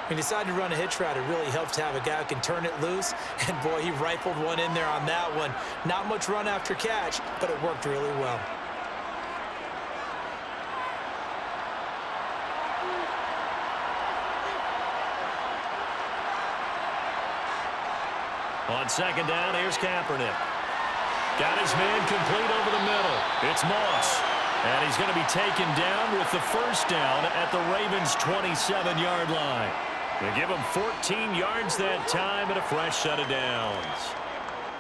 He decided to run a hitch route. It really helps to have a guy who can turn it loose. And, boy, he rifled one in there on that one. Not much run after catch, but it worked really well.
On 2nd down, here's Kaepernick. Got his man complete over the middle. It's Moss. And he's going to be taken down with the first down at the Ravens' 27-yard line. They give him 14 yards that time and a fresh set of downs.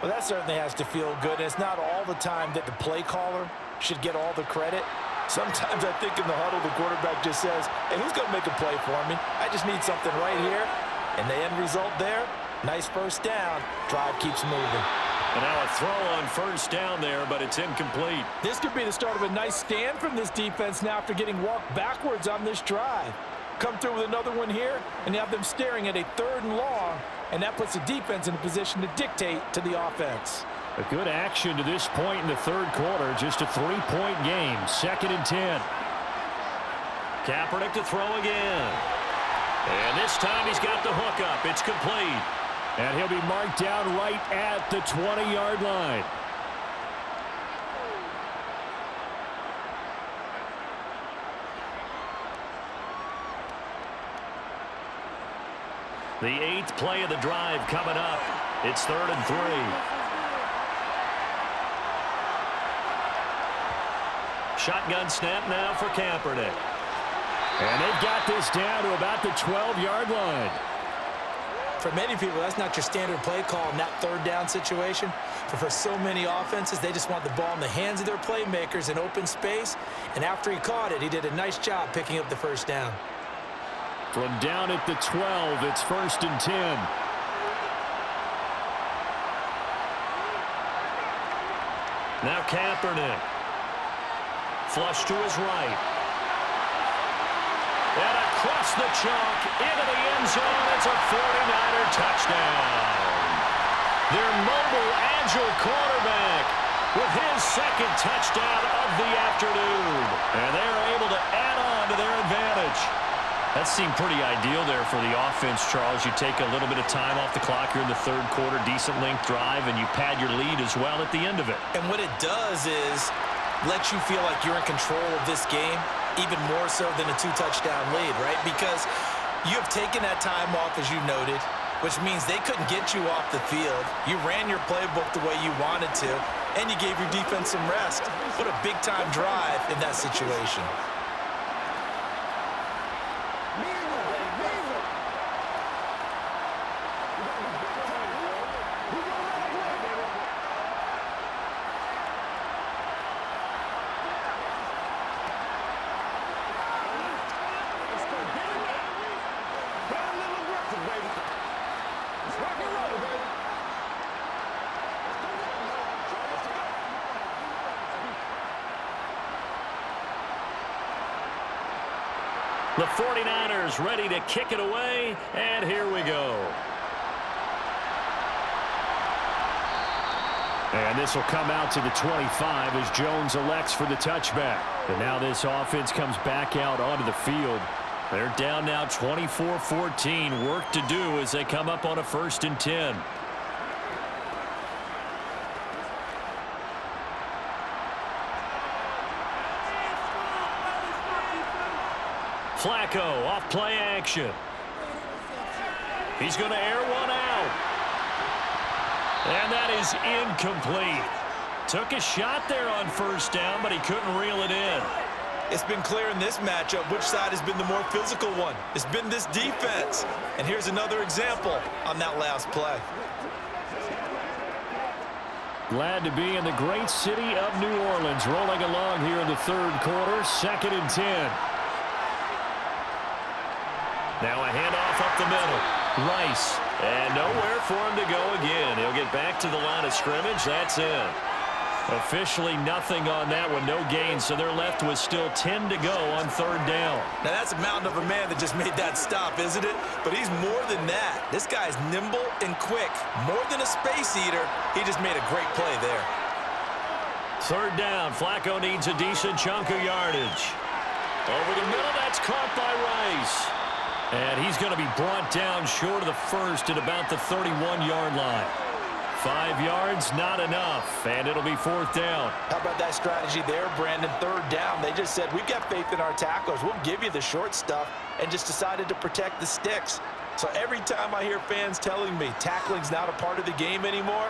Well, that certainly has to feel good. It's not all the time that the play caller should get all the credit. Sometimes I think in the huddle, the quarterback just says, hey, who's going to make a play for me? I just need something right here. And the end result there, nice first down. Drive keeps moving.
And now a throw on first down there, but it's incomplete.
This could be the start of a nice stand from this defense now after getting walked backwards on this drive. Come through with another one here, and you have them staring at a 3rd and long, and that puts the defense in a position to dictate to the offense.
A good action to this point in the 3rd quarter. Just a 3-point game. 2nd and 10.
Kaepernick to throw again. And this time he's got the hook up. It's complete.
And he'll be marked down right at the 20-yard line.
The 8th play of the drive coming up. It's 3rd and 3. Shotgun snap now for Kaepernick.
And they've got this down to about the 12-yard line.
for many people, that's not your standard play call in that third down situation. But for so many offenses, they just want the ball in the hands of their playmakers in open space. And after he caught it, he did a nice job picking up the first down.
From down at the 12, it's 1st and 10.
Now Kaepernick. Flush to his right. And across the chalk into the end zone. It's a 49er touchdown. Their mobile, agile quarterback with his second touchdown of the afternoon. And they're able to add on to their advantage. That seemed pretty ideal there for the offense, Charles. You take a little bit of time off the clock here in the third quarter, decent length drive, and you pad your lead as well at the end of it.
And what it does is let you feel like you're in control of this game, even more so than a 2-touchdown lead, right? Because you have taken that time off, as you noted, which means they couldn't get you off the field. You ran your playbook the way you wanted to, and you gave your defense some rest. What a big-time drive in that situation.
The 49ers ready to kick it away, and here we go.
And this will come out to the 25 as Jones elects for the touchback. And now this offense comes back out onto the field.
They're down now 24-14. Work to do as they come up on a 1st and 10. Flacco off play action. He's going to air one out. And that is incomplete. Took a shot there on 1st down, but he couldn't reel it in.
It's been clear in this matchup which side has been the more physical one. It's been this defense. And here's another example on that last play.
Glad to be in the great city of New Orleans, rolling along here in the third quarter, 2nd and 10.
Now a handoff up the middle. Rice. And nowhere for him to go again. He'll get back to the line of scrimmage. That's in. Officially nothing on that one. No gain. So they're left with still 10 to go on 3rd down.
Now that's a mountain of a man that just made that stop, isn't it? But he's more than that. This guy's nimble and quick. More than a space eater. He just made a great play there.
3rd down. Flacco needs a decent chunk of yardage. Over the middle. That's caught by Rice. And he's going to be brought down short of the first at about the 31-yard line. 5 yards, not enough, and it'll be 4th down.
How about that strategy there, Brandon? 3rd down. They just said, we've got faith in our tacklers. We'll give you the short stuff, and just decided to protect the sticks. So every time I hear fans telling me tackling's not a part of the game anymore,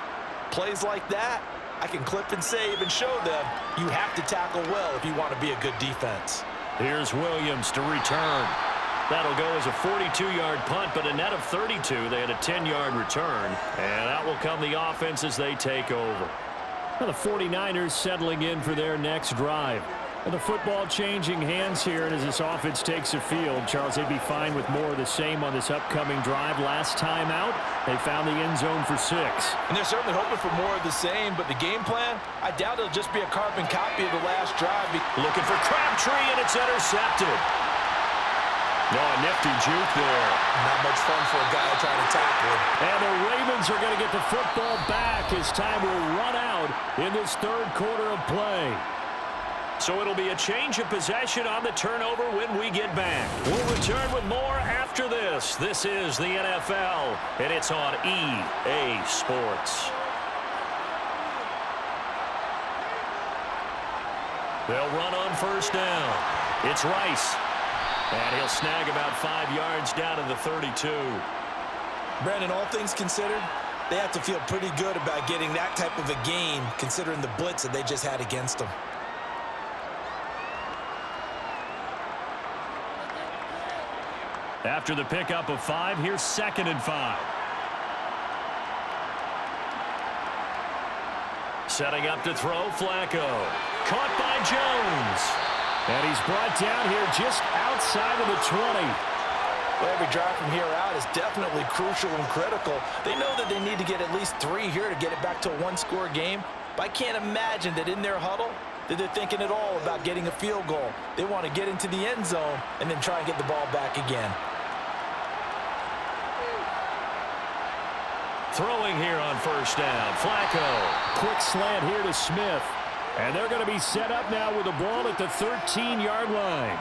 plays like that, I can clip and save and show them you have to tackle well if you want to be a good defense.
Here's Williams to return. That'll go as a 42-yard punt, but a net of 32. They had a 10-yard return, and out will come the offense as they take over.
Well, the 49ers settling in for their next drive. And the football changing hands here, and as this offense takes the field, Charles, they'd be fine with more of the same on this upcoming drive. Last time out, they found the end zone for 6.
And they're certainly hoping for more of the same, but the game plan, I doubt it'll just be a carbon copy of the last drive.
Looking for Crabtree, and it's intercepted. No, a nifty juke there.
Not much fun for a guy trying to tackle him.
And the Ravens are going to get the football back as time will run out in this 3rd quarter of play.
So it'll be a change of possession on the turnover when we get back. We'll return with more after this. This is the NFL, and it's on EA Sports. They'll run on 1st down. It's Rice. And he'll snag about 5 yards down to the 32.
Brandon, all things considered, they have to feel pretty good about getting that type of a game, considering the blitz that they just had against them.
After the pickup of 5, here's 2nd and 5. Setting up to throw, Flacco. Caught by Jones.
And he's brought down here just outside of the 20.
Well, every drive from here out is definitely crucial and critical. They know that they need to get at least 3 here to get it back to a one-score game. But I can't imagine that in their huddle that they're thinking at all about getting a field goal. They want to get into the end zone and then try and get the ball back again.
Throwing here on first down, Flacco.
Quick slant here to Smith. And they're going to be set up now with the ball at the 13-yard line.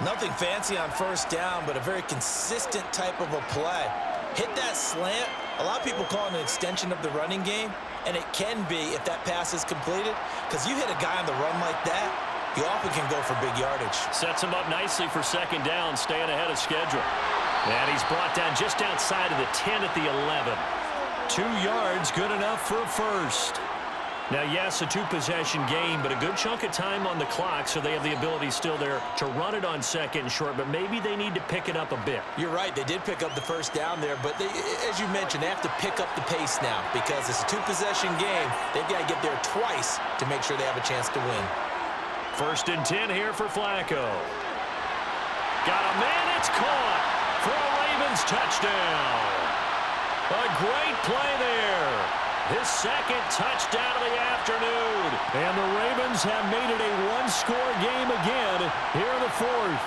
Nothing fancy on first down, but a very consistent type of a play. Hit that slant. A lot of people call it an extension of the running game, and it can be if that pass is completed, because you hit a guy on the run like that, you often can go for big yardage.
Sets him up nicely for second down, staying ahead of schedule. And he's brought down just outside of the 10 at the 11. 2 yards, good enough for a first. Now, yes, a 2-possession game, but a good chunk of time on the clock, so they have the ability still there to run it on second and short, but maybe they need to pick it up a bit.
You're right. They did pick up the first down there, but they, as you mentioned, they have to pick up the pace now because it's a 2-possession game. They've got to get there twice to make sure they have a chance to win.
1st and 10 here for Flacco. Got a man. It's caught for a Ravens touchdown. A great play there. His second touchdown of the afternoon.
And the Ravens have made it a one-score game again here in the 4th.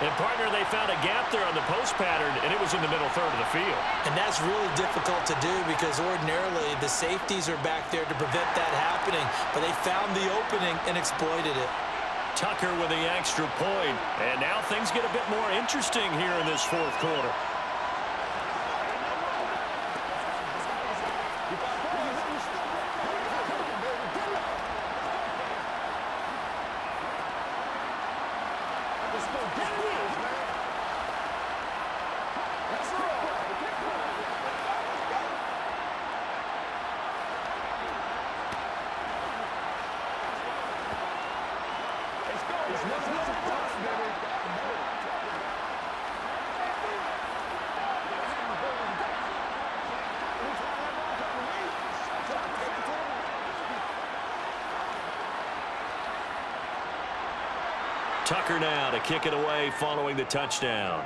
And, partner, they found a gap there on the post pattern, and it was in the middle third of the field.
And that's really difficult to do because ordinarily the safeties are back there to prevent that happening, but they found the opening and exploited it.
Tucker with the extra point. And now things get a bit more interesting here in this 4th quarter. Tucker now to kick it away following the touchdown.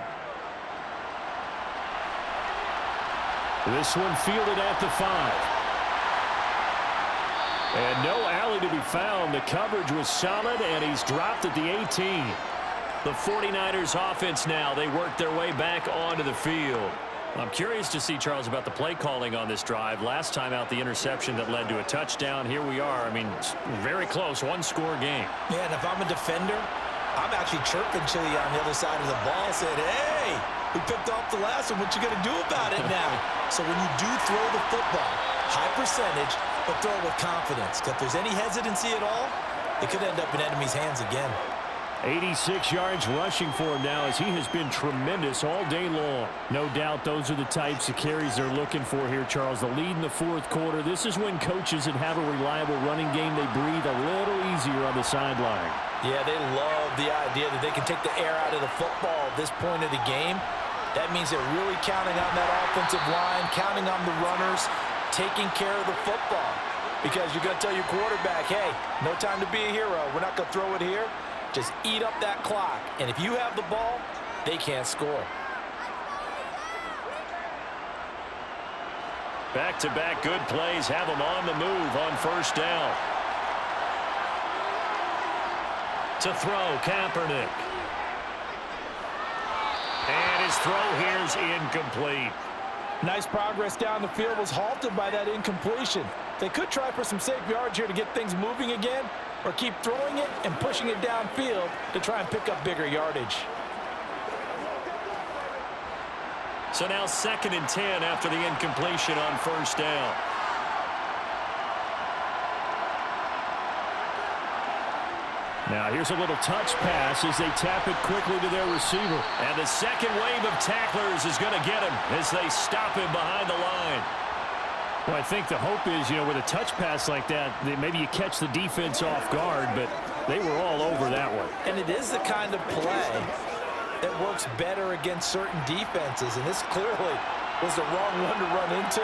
This one fielded at the 5. And no alley to be found. The coverage was solid, and he's dropped at the 18.
The 49ers offense now, they work their way back onto the field. I'm curious to see, Charles, about the play calling on this drive. Last time out, the interception that led to a touchdown. Here we are. I mean, very close, one-score game.
Yeah, and if I'm a defender, I'm actually chirping to you on the other side of the ball, saying, hey, we picked off the last one. What you going to do about it now? So when you do throw the football, high percentage, but throw it with confidence. If there's any hesitancy at all, it could end up in enemy's hands again.
86 yards rushing for him now as he has been tremendous all day long. No doubt those are the types of carries they're looking for here, Charles. The lead in the 4th quarter. This is when coaches that have a reliable running game, they breathe a little easier on the sideline.
Yeah, they love the idea that they can take the air out of the football at this point of the game. That means they're really counting on that offensive line, counting on the runners, taking care of the football. Because you're going to tell your quarterback, hey, no time to be a hero. We're not going to throw it here. Just eat up that clock. And if you have the ball, they can't score.
Back-to-back good plays have them on the move on first down. To throw, Kaepernick. And his throw here's incomplete.
Nice progress down the field was halted by that incompletion. They could try for some safe yards here to get things moving again, or keep throwing it and pushing it downfield to try and pick up bigger yardage.
So now 2nd and 10 after the incompletion on first down.
Now here's a little touch pass as they tap it quickly to their receiver.
And the second wave of tacklers is going to get him as they stop him behind the line.
Well, I think the hope is, you know, with a touch pass like that, maybe you catch the defense off guard, but they were all over that one.
And it is the kind of play that works better against certain defenses, and this clearly was the wrong one to run into.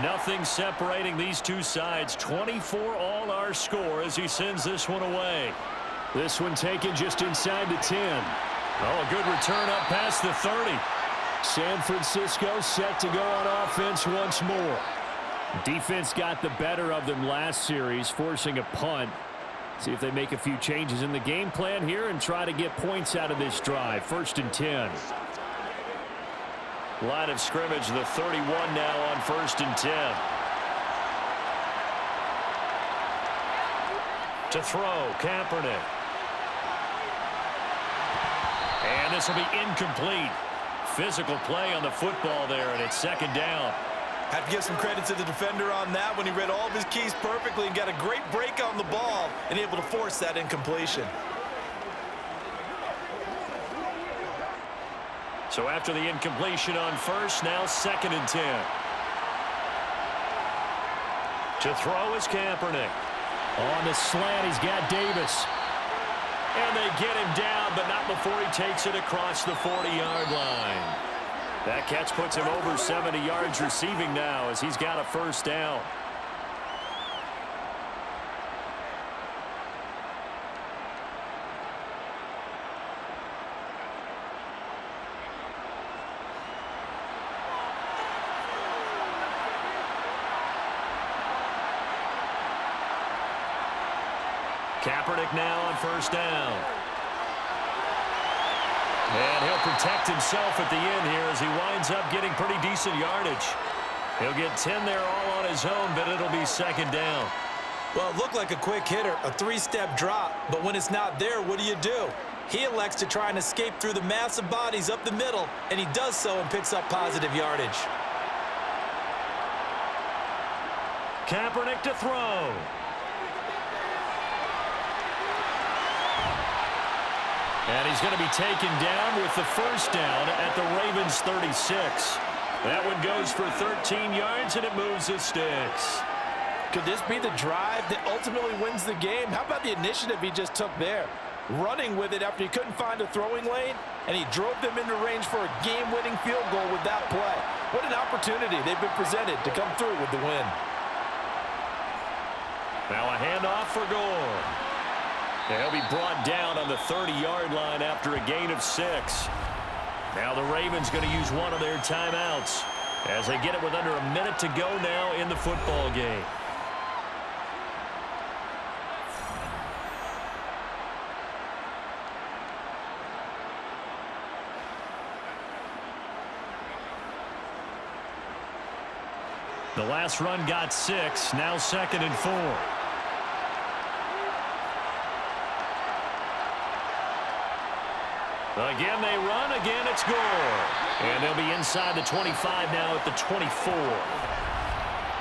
Nothing separating these two sides. 24 all our score as he sends this one away.
This one taken just inside the 10.
Oh, a good return up past the 30.
San Francisco set to go on offense once more. Defense got the better of them last series, forcing a punt. See if they make a few changes in the game plan here and try to get points out of this drive. 1st and 10.
Line of scrimmage, the 31 now on 1st and 10. To throw, Kaepernick. And this will be incomplete. Physical play on the football there, and it's 2nd down.
Have to give some credit to the defender on that when he read all of his keys perfectly and got a great break on the ball and able to force that incompletion.
So after the incompletion on 1st, now 2nd and 10. To throw is Kaepernick.
On the slant, he's got Davis.
And they get him down, but not before he takes it across the 40-yard line. That catch puts him over 70 yards receiving now as he's got a 1st down. Kaepernick now on 1st down. And he'll protect himself at the end here as he winds up getting pretty decent yardage. He'll get 10 there all on his own, but it'll be 2nd down.
Well, it looked like a quick hitter, a 3-step drop, but when it's not there, what do? He elects to try and escape through the massive bodies up the middle, and he does so and picks up positive yardage.
Kaepernick to throw. And he's going to be taken down with the 1st down at the Ravens 36. That one goes for 13 yards, and it moves the sticks.
Could this be the drive that ultimately wins the game? How about the initiative he just took there? Running with it after he couldn't find a throwing lane, and he drove them into range for a game-winning field goal with that play. What an opportunity they've been presented to come through with the win.
Now a handoff for Gore. He'll be brought down on the 30-yard line after a gain of 6. Now the Ravens going to use one of their timeouts as they get it with under a minute to go now in the football game. The last run got 6, now 2nd and 4. Again they run, again it's Gore. And they'll be inside the 25 now at the 24.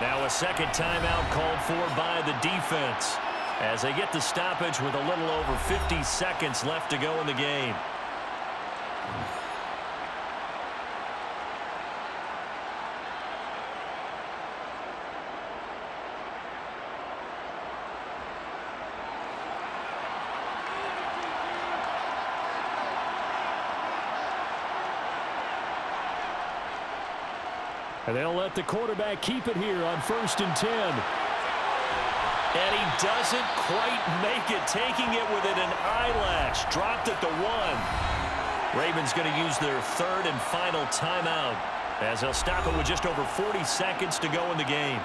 Now a 2nd timeout called for by the defense as they get the stoppage with a little over 50 seconds left to go in the game.
And they'll let the quarterback keep it here on 1st and 10.
And he doesn't quite make it, taking it within an eyelash. Dropped at the 1. Ravens going to use their 3rd and final timeout as they'll stop it with just over 40 seconds to go in the game.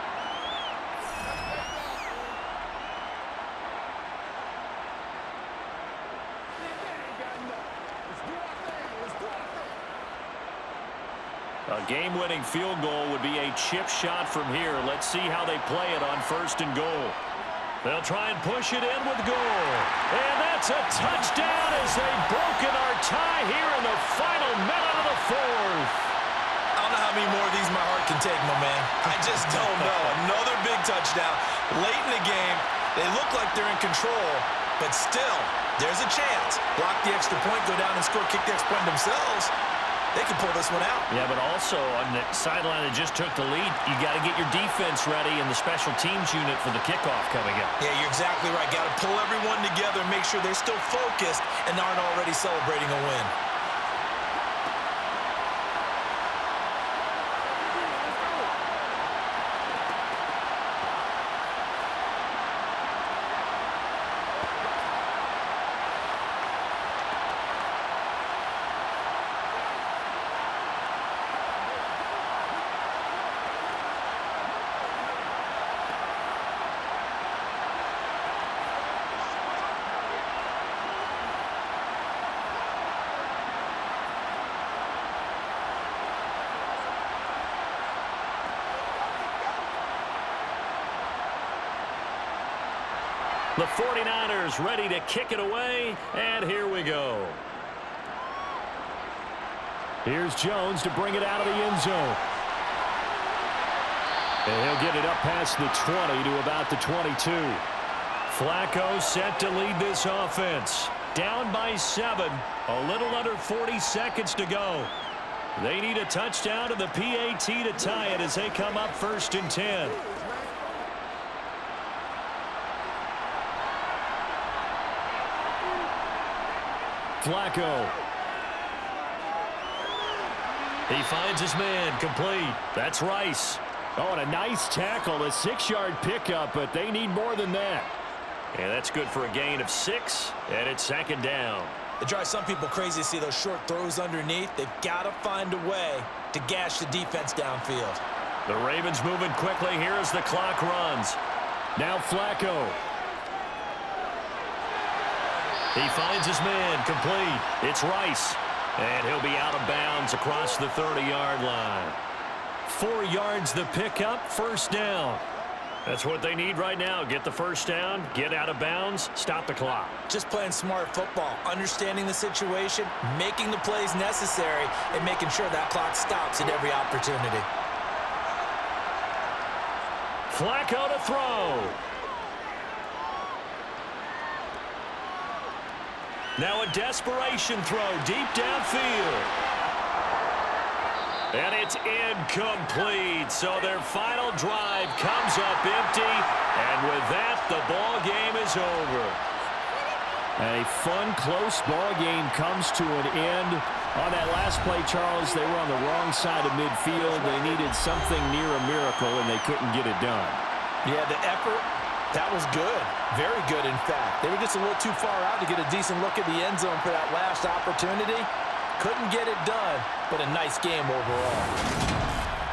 A game-winning field goal would be a chip shot from here. Let's see how they play it on 1st and goal. They'll try and push it in with Gore. And that's a touchdown as they've broken our tie here in the final minute of the 4th.
I don't know how many more of these my heart can take, my man. I just don't know. Another big touchdown. Late in the game, they look like they're in control, but still, there's a chance. Block the extra point, go down and score, kick the extra point themselves. They can pull this one out.
Yeah, but also on the sideline that just took the lead, you got to get your defense ready and the special teams unit for the kickoff coming up.
Yeah, you're exactly right. Got to pull everyone together and make sure they're still focused and aren't already celebrating a win.
The 49ers ready to kick it away, and here we go.
Here's Jones to bring it out of the end zone. And he'll get it up past the 20 to about the 22.
Flacco set to lead this offense. Down by 7. A little under 40 seconds to go. They need a touchdown and the PAT to tie it as they come up 1st and 10.
Flacco.
He finds his man, complete. That's Rice.
Oh, and a nice tackle, a 6-yard pickup, but they need more than that.
And that's good for a gain of 6, and it's 2nd down.
It drives some people crazy to see those short throws underneath. They've got to find a way to gash the defense downfield.
The Ravens moving quickly here as the clock runs.
Now Flacco.
He finds his man, complete. It's Rice. And he'll be out of bounds across the 30-yard line. 4 yards the pickup, 1st down. That's what they need right now. Get the 1st down, get out of bounds, stop the clock.
Just playing smart football, understanding the situation, making the plays necessary, and making sure that clock stops at every opportunity.
Flacco to throw. Now a desperation throw deep downfield. And it's incomplete. So their final drive comes up empty. And with that, the ball game is over.
A fun, close ball game comes to an end. On that last play, Charles, they were on the wrong side of midfield. They needed something near a miracle, and they couldn't get it done.
Yeah, the effort, that was good. Very good, in fact. They were just a little too far out to get a decent look at the end zone for that last opportunity. Couldn't get it done, but a nice game overall.